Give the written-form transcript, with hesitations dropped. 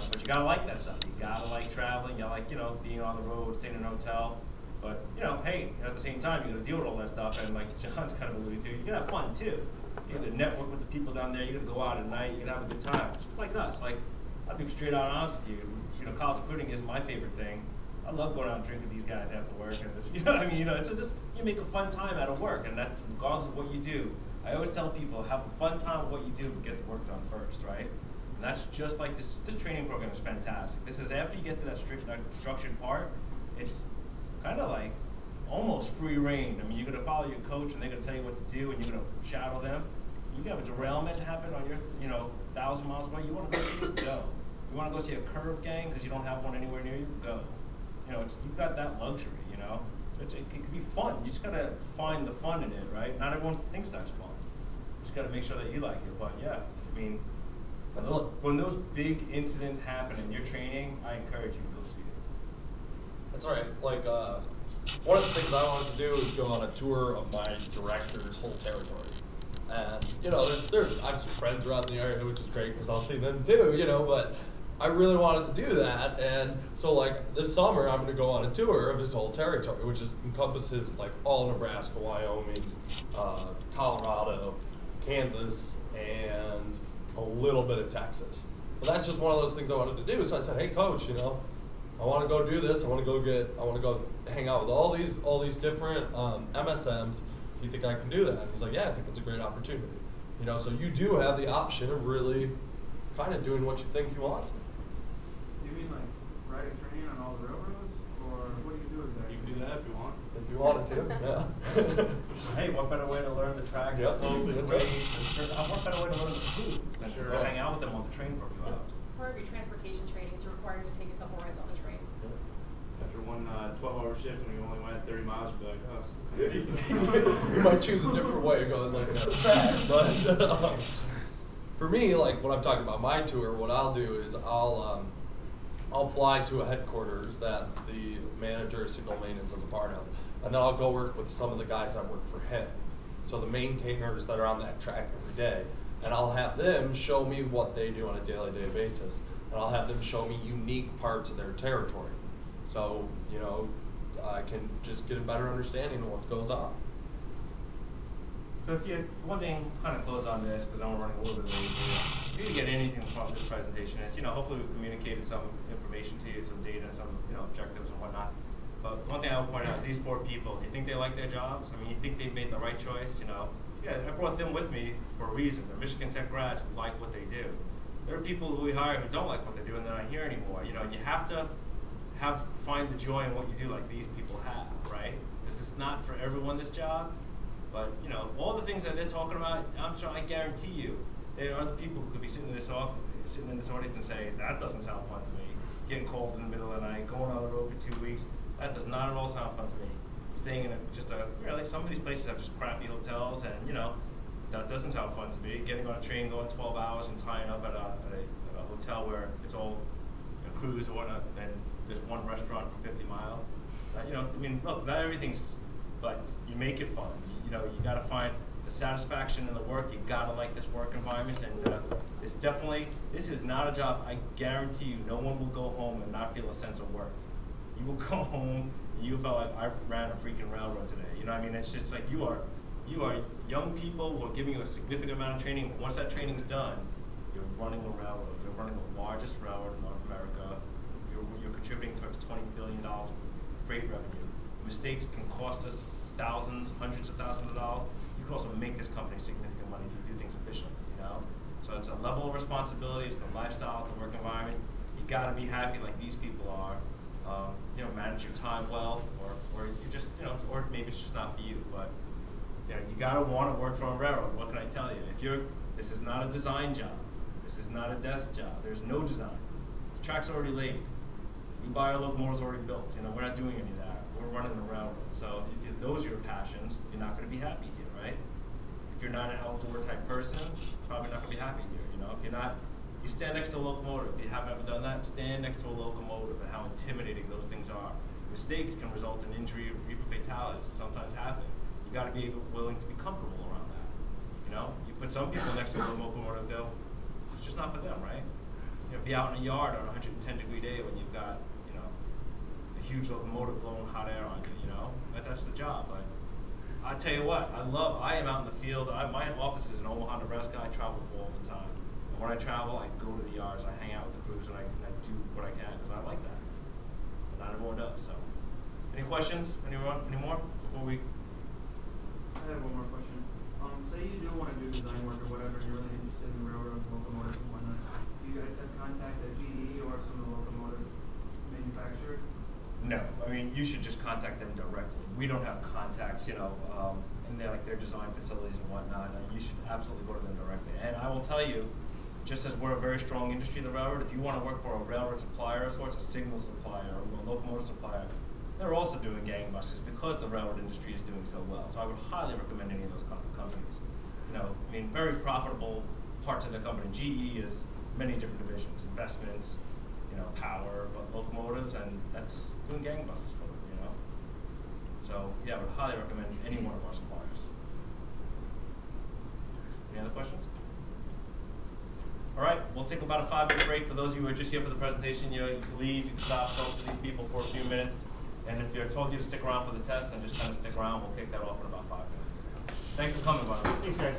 but you gotta like that stuff. You gotta like traveling. You like, being on the road, staying in a hotel. But, hey, at the same time, you gotta deal with all that stuff, and like John's kind of alluding to, you gotta have fun too. You gotta network with the people down there. You gotta go out at night. You gotta have a good time. It's like us. Like, I'll be straight out honest with you. College recruiting is my favorite thing. I love going out and drinking with these guys after work, and just, it's just you make a fun time out of work, and that's regardless of what you do. I always tell people, have a fun time with what you do, but get the work done first, right? And that's just like this. This training program is fantastic. This is after you get to that structured part, it's kind of like almost free reign. I mean, you're gonna follow your coach, and they're gonna tell you what to do, and you're gonna shadow them. You can have a derailment happen on your, 1,000 miles away. You want to go see it, go. You want to go see a curve gang because you don't have one anywhere near you, go. You've got that luxury, It could be fun. You just gotta find the fun in it, right? Not everyone thinks that's fun. You just gotta make sure that you like it. But yeah, I mean, when those big incidents happen in your training, I encourage you to go see it. That's right. Like, one of the things I wanted to do is go on a tour of my director's whole territory. And, I have some friends around the area, which is great because I'll see them too, but I really wanted to do that. And so, like, this summer, I'm going to go on a tour of his whole territory, which encompasses, like, all Nebraska, Wyoming, Colorado, Kansas, and a little bit of Texas. But that's just one of those things I wanted to do. So I said, hey, coach, I want to go do this. I want to go hang out with all these different MSMs. Do you think I can do that? And he's like, yeah, I think it's a great opportunity. So you do have the option of really kind of doing what you think you want. You mean like ride a train on all the railroads? Or what do you do with that? You can do that if you want. If you wanted to, yeah. Hey, what better way to learn the track, Yep. slope, the That's race, right. what better way to learn the food than to Sure. go hang out with them on the train for a few hours? As part of your transportation training, you're required to take a couple rides on the train. After one 12-hour shift, and we only went 30 miles, you'd be like, oh. You might choose a different way of going looking at the track, but for me, like when I'm talking about my tour, what I'll do is I'll fly to a headquarters that the manager of signal maintenance is a part of, and then I'll go work with some of the guys that work for him. So the maintainers that are on that track every day, and I'll have them show me what they do on a daily basis, and I'll have them show me unique parts of their territory. So, I can just get a better understanding of what goes on. So one thing, kind of close on this, because I'm running a little bit late here. If you get anything from this presentation, is, hopefully we've communicated some information to you, some data, and some, objectives and whatnot. But one thing I will point out is these 4 people, do you think they like their jobs? I mean, you think they've made the right choice? Yeah, I brought them with me for a reason. They're Michigan Tech grads who like what they do. There are people who we hire who don't like what they do and they're not here anymore. You have to find the joy in what you do like these people have, right? Because it's not for everyone, this job. But, all the things that they're talking about, I'm sure, I guarantee you, there are other people who could be sitting in this audience and say, that doesn't sound fun to me. Getting called in the middle of the night, going on the road for 2 weeks, that does not at all sound fun to me. Staying in really, some of these places have just crappy hotels, and, that doesn't sound fun to me. Getting on a train, going 12 hours and tying up at a hotel where it's all a cruise or whatnot, and there's one restaurant for 50 miles. Look, not everything's, but you make it fun. You got to find the satisfaction in the work. You got to like this work environment, and this is not a job. I guarantee you, no one will go home and not feel a sense of work. You will go home and you felt like I ran a freaking railroad today. It's just like you are young people who are giving you a significant amount of training. Once that training is done, you're running a railroad. You're running the largest railroad in North America. You're contributing towards $20 billion of freight revenue. Mistakes can cost us thousands, hundreds of thousands of dollars. You can also make this company significant money if you do things efficiently, So it's a level of responsibility, it's the lifestyle, it's the work environment. You gotta be happy like these people are. Manage your time well, or you just, or maybe it's just not for you, but you gotta wanna work for a railroad. What can I tell you? This is not a design job. This is not a desk job. There's no design. The track's already laid. We buy our locomotives already built. We're not doing any of that. We're running the railroad. So if those are your passions, you're not going to be happy here, right? If you're not an outdoor type person, you're probably not going to be happy here. If you're not, you stand next to a locomotive. If you haven't ever done that, stand next to a locomotive and how intimidating those things are. Mistakes can result in injury or even fatalities. Sometimes happen. You got to be willing to be comfortable around that. You put some people next to a locomotive, it's just not for them, right? be out in a yard on a 110-degree day when you've got, you know, a huge locomotive blowing hot air on you, you know? That's the job. But I tell you what, I am out in the field. My office is in Omaha, Nebraska. I travel all the time. And when I travel, I go to the yards, I hang out with the crews, and I do what I can, because I like that. But not everyone does, so. Any questions? Anyone? Any more? Before we... I have one more question. Say you do want to do design work or whatever, and you're really interested in railroads, locomotives, and whatnot. Do you guys have contacts at GE or some of the locomotive manufacturers? No, I mean, you should just contact them directly. We don't have contacts, you know, in their design facilities and whatnot. You should absolutely go to them directly. And I will tell you, just as we're a very strong industry in the railroad, if you want to work for a railroad supplier of sorts, a signal supplier or a locomotive supplier, they're also doing gangbusters because the railroad industry is doing so well. So I would highly recommend any of those companies. You know, I mean, very profitable parts of the company. GE is many different divisions, investments, you know, power, locomotives, and that's doing gangbusters for them, you know. So yeah, I would highly recommend any one of our suppliers. Any other questions? All right, we'll take about a 5-minute break. For those of you who are just here for the presentation, you can leave, you can stop, talk to these people for a few minutes. And if you're told you to stick around for the test, then just kind of stick around. We'll kick that off in about 5 minutes. Thanks for coming, by the way. Thanks, guys.